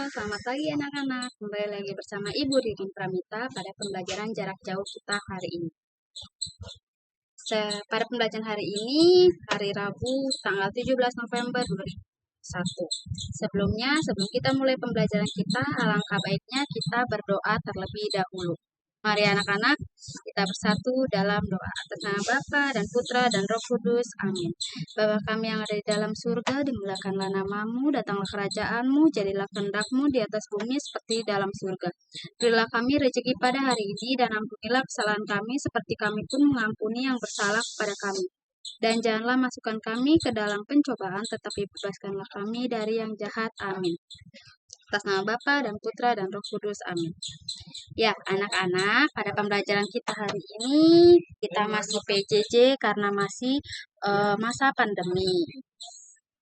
selamat pagi anak-anak. Kembali lagi bersama Ibu Ririn Pramita pada pembelajaran jarak jauh kita hari ini. Pada pembelajaran hari ini, hari Rabu, tanggal 17 November 2021. Sebelum kita mulai pembelajaran kita, alangkah baiknya kita berdoa terlebih dahulu. Mari anak-anak, kita bersatu dalam doa. Atas nama Bapa dan Putra dan Roh Kudus. Amin. Bapa kami yang ada di dalam surga, dimuliakanlah namamu, datanglah kerajaanmu, jadilah kehendak-mu di atas bumi seperti di dalam surga. Berilah kami rezeki pada hari ini, dan ampunilah kesalahan kami seperti kami pun mengampuni yang bersalah kepada kami. Dan janganlah masukkan kami ke dalam pencobaan, tetapi bebaskanlah kami dari yang jahat. Amin. Atas nama Bapa dan Putra dan Roh Kudus. Amin. Ya, anak-anak, pada pembelajaran kita hari ini, kita masih PJJ karena masih masa pandemi.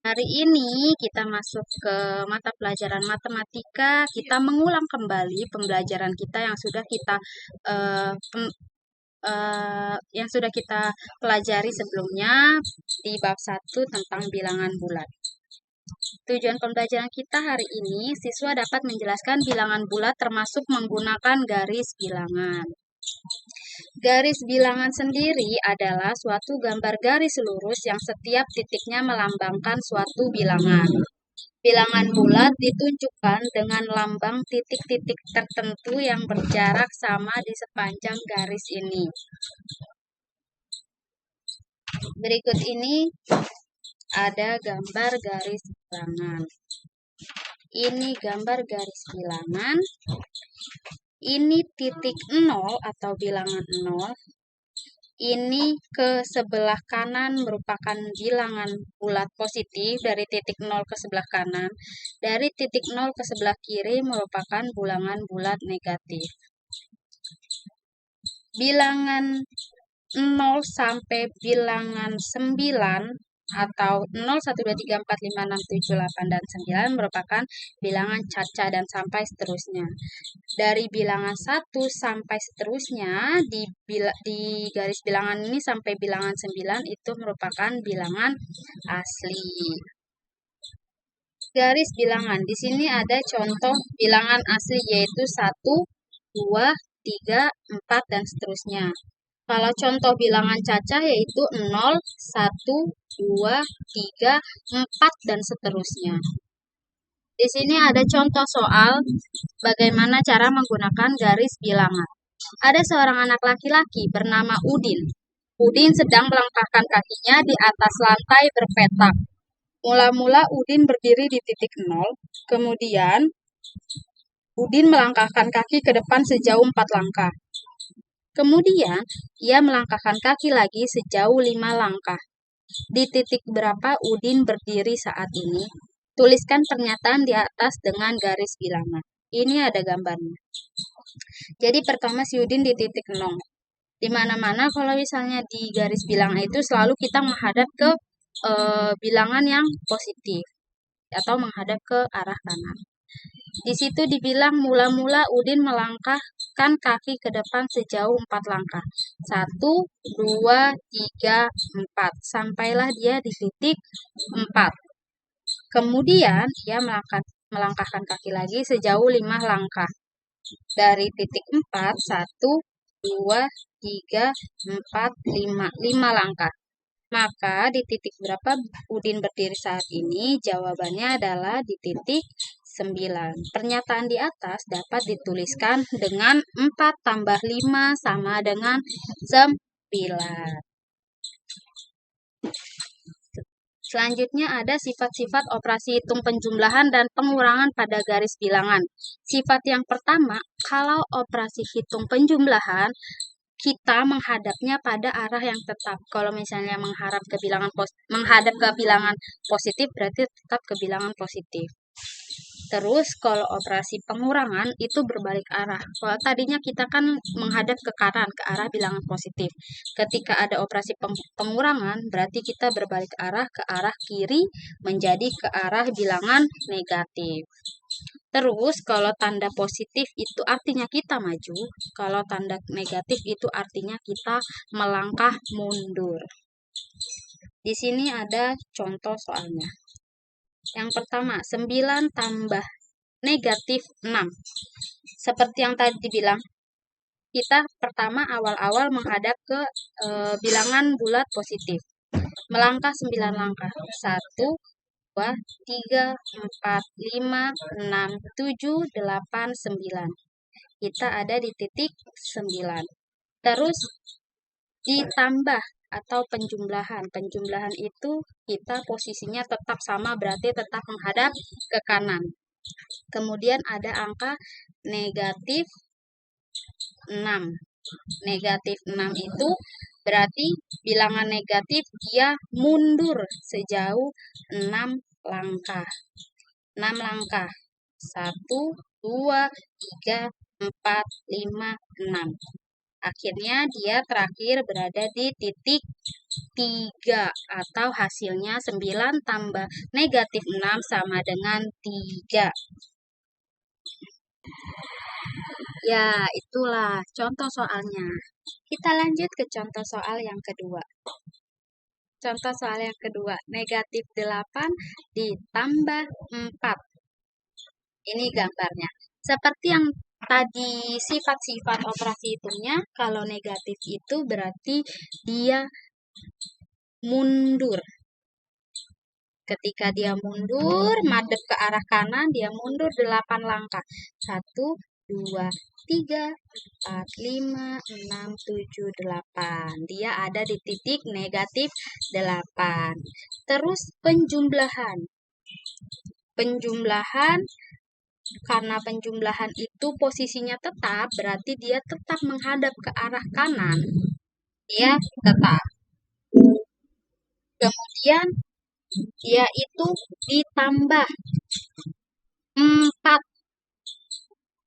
Hari ini kita masuk ke mata pelajaran matematika. Kita mengulang kembali pembelajaran kita yang sudah kita pelajari sebelumnya di bab 1 tentang bilangan bulat. Tujuan pembelajaran kita hari ini, siswa dapat menjelaskan bilangan bulat termasuk menggunakan garis bilangan. Garis bilangan sendiri adalah suatu gambar garis lurus yang setiap titiknya melambangkan suatu bilangan. Bilangan bulat ditunjukkan dengan lambang titik-titik tertentu yang berjarak sama di sepanjang garis ini. Berikut ini ada gambar garis bilangan. Ini gambar garis bilangan. Ini titik 0 atau bilangan 0. Ini ke sebelah kanan merupakan bilangan bulat positif dari titik 0 ke sebelah kanan. Dari titik 0 ke sebelah kiri merupakan bilangan bulat negatif. Bilangan 0 sampai bilangan 9 atau 0, 1, 2, 3, 4, 5, 6, 7, 8, dan 9 merupakan bilangan caca dan sampai seterusnya. Dari bilangan 1 sampai seterusnya, di garis bilangan ini sampai bilangan 9 itu merupakan bilangan asli. Garis bilangan, di sini ada contoh bilangan asli yaitu 1, 2, 3, 4, dan seterusnya. Kalau contoh bilangan caca yaitu 0, 1, 2, 3, 4, dan seterusnya. Di sini ada contoh soal bagaimana cara menggunakan garis bilangan. Ada seorang anak laki-laki bernama Udin. Udin sedang melangkahkan kakinya di atas lantai berpetak. Mula-mula Udin berdiri di titik 0, kemudian Udin melangkahkan kaki ke depan sejauh 4 langkah. Kemudian, ia melangkahkan kaki lagi sejauh 5 langkah. Di titik berapa Udin berdiri saat ini? Tuliskan pernyataan di atas dengan garis bilangan. Ini ada gambarnya. Jadi pertama si Udin di titik 0. Di mana-mana kalau misalnya di garis bilangan itu selalu kita menghadap ke bilangan yang positif atau menghadap ke arah kanan. Di situ dibilang mula-mula Udin melangkahkan kaki ke depan sejauh 4 langkah. 1, 2, 3, 4. Sampailah dia di titik 4. Kemudian dia melangkahkan kaki lagi sejauh 5 langkah. Dari titik 4, 1, 2, 3, 4, 5 langkah. Maka di titik berapa Udin berdiri saat ini? Jawabannya adalah di titik 9. Pernyataan di atas dapat dituliskan dengan 4 tambah 5 sama dengan 9. Selanjutnya ada sifat-sifat operasi hitung penjumlahan dan pengurangan pada garis bilangan. Sifat yang pertama, kalau operasi hitung penjumlahan, kita menghadapnya pada arah yang tetap. Kalau misalnya menghadap ke bilangan positif, berarti tetap ke bilangan positif. Terus kalau operasi pengurangan itu berbalik arah. Kalau tadinya kita kan menghadap ke kanan, ke arah bilangan positif. Ketika ada operasi pengurangan, berarti kita berbalik arah ke arah kiri menjadi ke arah bilangan negatif. Terus kalau tanda positif itu artinya kita maju, kalau tanda negatif itu artinya kita melangkah mundur. Di sini ada contoh soalnya. Yang pertama, 9 tambah negatif 6. Seperti yang tadi dibilang, kita pertama awal-awal menghadap ke bilangan bulat positif. Melangkah 9 langkah. 1, 2, 3, 4, 5, 6, 7, 8, 9. Kita ada di titik 9. Terus ditambah atau penjumlahan. Penjumlahan itu kita posisinya tetap sama, berarti tetap menghadap ke kanan. Kemudian ada angka negatif 6. Negatif 6 itu berarti bilangan negatif dia mundur sejauh 6 langkah. 6 langkah. 1, 2, 3, 4, 5, 6. Akhirnya dia terakhir berada di titik 3 atau hasilnya 9 tambah negatif 6 sama dengan 3. Ya, itulah contoh soalnya. Kita lanjut ke contoh soal yang kedua. Contoh soal yang kedua, negatif 8 ditambah 4. Ini gambarnya. Seperti yang tadi sifat-sifat operasi hitungnya, kalau negatif itu berarti dia mundur. Ketika dia mundur, madep ke arah kanan, dia mundur 8 langkah. 1, 2, 3, 4, 5, 6, 7, 8. Dia ada di titik negatif 8. Terus penjumlahan. Penjumlahan, karena penjumlahan itu posisinya tetap, berarti dia tetap menghadap ke arah kanan. Dia tetap. Kemudian dia itu ditambah 4.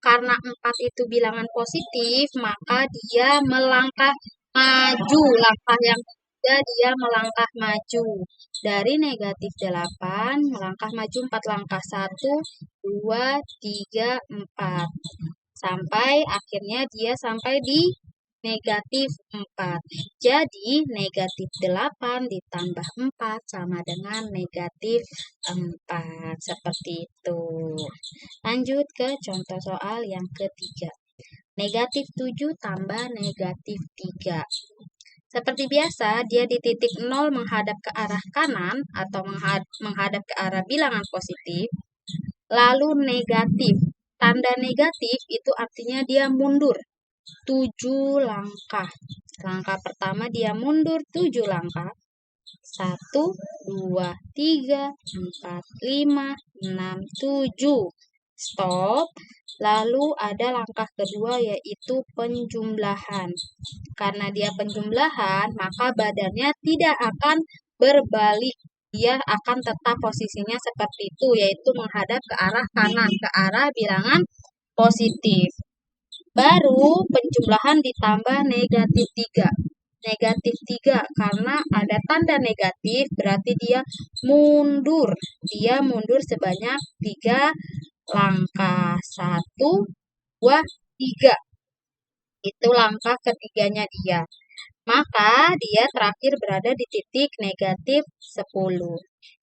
Karena 4 itu bilangan positif, maka dia melangkah maju. Langkah yang ketiga dia melangkah maju. Dari negatif 8, melangkah maju 4 langkah. 1, 2, 3, 4. Sampai akhirnya dia sampai di negatif 4. Jadi, negatif 8 ditambah 4 sama dengan negatif 4. Seperti itu. Lanjut ke contoh soal yang ketiga. Negatif 7 tambah negatif 3. Seperti biasa, dia di titik 0 menghadap ke arah kanan atau menghadap ke arah bilangan positif. Lalu negatif. Tanda negatif itu artinya dia mundur 7 langkah. Langkah pertama dia mundur 7 langkah. 1, 2, 3, 4, 5, 6, 7. Stop. Lalu ada langkah kedua yaitu penjumlahan. Karena dia penjumlahan, maka badannya tidak akan berbalik. Dia akan tetap posisinya seperti itu, yaitu menghadap ke arah kanan, ke arah bilangan positif. Baru penjumlahan ditambah negatif 3. Negatif 3 karena ada tanda negatif berarti dia mundur. Dia mundur sebanyak 3 langkah. 1, 2, 3. Itu langkah ketiganya dia. Maka dia terakhir berada di titik negatif 10.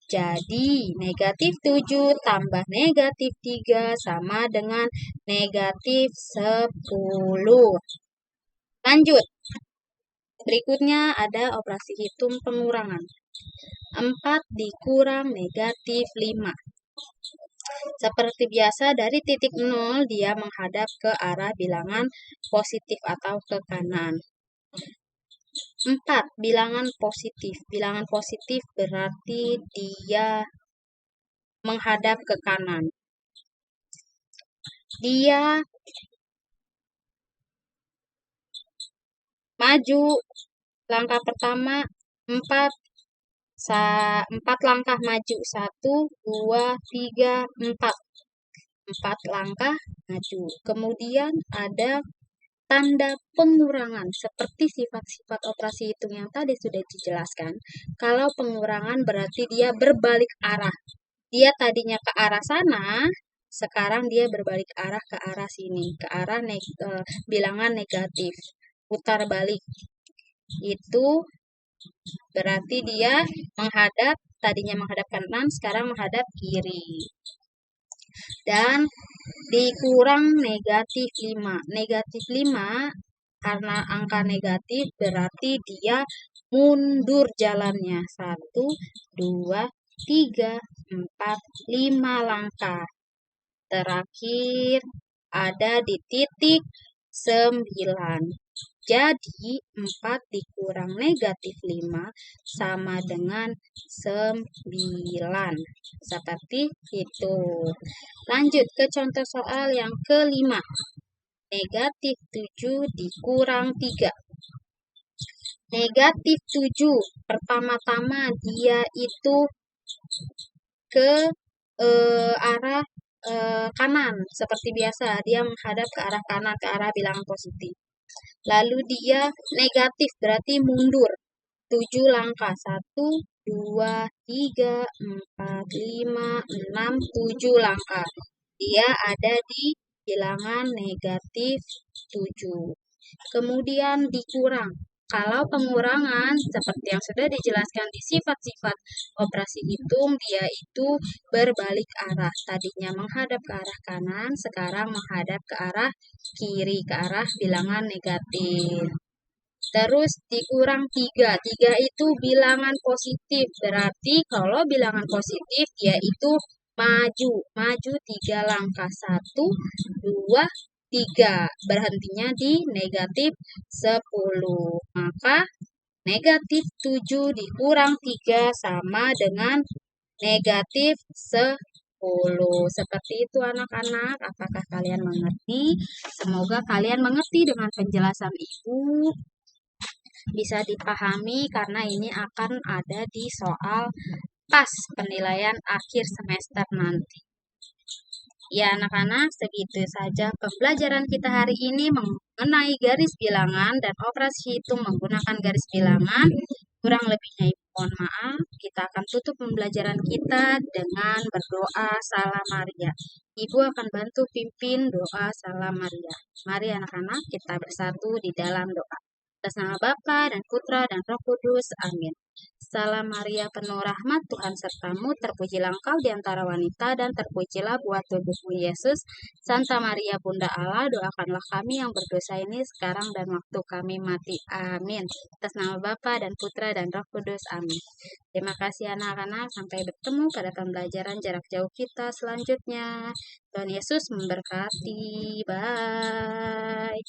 Jadi, negatif 7 tambah negatif 3 sama dengan negatif 10. Lanjut. Berikutnya ada operasi hitung pengurangan. 4 dikurang negatif 5. Seperti biasa, dari titik 0 dia menghadap ke arah bilangan positif atau ke kanan. 4. Bilangan positif. Bilangan positif berarti dia menghadap ke kanan. Dia maju. Langkah pertama 4 langkah maju. 1, 2, 3, 4. 4 langkah maju. Kemudian ada tanda pengurangan. Seperti sifat-sifat operasi hitung yang tadi sudah dijelaskan. Kalau pengurangan berarti dia berbalik arah. Dia tadinya ke arah sana, sekarang dia berbalik arah ke arah sini. Ke arah bilangan negatif. Putar balik. Itu berarti dia menghadap, tadinya menghadap kanan, sekarang menghadap kiri. dan dikurang negatif 5. Negatif 5 karena angka negatif berarti dia mundur jalannya. 1, 2, 3, 4, 5 langkah. Terakhir ada di titik 9. Jadi 4 dikurang negatif 5 sama dengan 9. Seperti itu. Lanjut ke contoh soal yang kelima. Negatif 7 dikurang 3. Negatif 7 pertama-tama dia itu ke arah kanan. Seperti biasa, dia menghadap ke arah kanan, ke arah bilangan positif. Lalu dia negatif, berarti mundur. 7 langkah. 1, 2, 3, 4, 5, 6, 7 langkah. Dia ada di bilangan negatif 7. Kemudian dikurang. Kalau pengurangan, seperti yang sudah dijelaskan di sifat-sifat operasi hitung, dia itu berbalik arah. Tadinya menghadap ke arah kanan, sekarang menghadap ke arah kiri, ke arah bilangan negatif. Terus dikurang 3. 3 itu bilangan positif. Berarti kalau bilangan positif, dia itu maju. Maju 3 langkah. 1, 2, 3. Berhentinya di negatif 10. Maka negatif 7 dikurang 3 sama dengan negatif 10. Seperti itu anak-anak. Apakah kalian mengerti? Semoga kalian mengerti dengan penjelasan Ibu. Bisa dipahami karena ini akan ada di soal pas penilaian akhir semester nanti. Ya anak-anak, segitu saja pembelajaran kita hari ini mengenai garis bilangan dan operasi hitung menggunakan garis bilangan. Kurang lebihnya Ibu mohon maaf. Kita akan tutup pembelajaran kita dengan berdoa Salam Maria. Ibu akan bantu pimpin doa Salam Maria. Mari anak-anak kita bersatu di dalam doa. Atas nama Bapa dan Putra dan Roh Kudus. Amin. Salam Maria penuh rahmat, Tuhan sertamu, terpujilah engkau di antara wanita dan terpujilah buah tubuhmu Yesus. Santa Maria Bunda Allah, doakanlah kami yang berdosa ini sekarang dan waktu kami mati. Amin. Atas nama Bapa dan Putra dan Roh Kudus. Amin. Terima kasih anak-anak, sampai bertemu pada pembelajaran jarak jauh kita selanjutnya. Tuhan Yesus memberkati. Bye.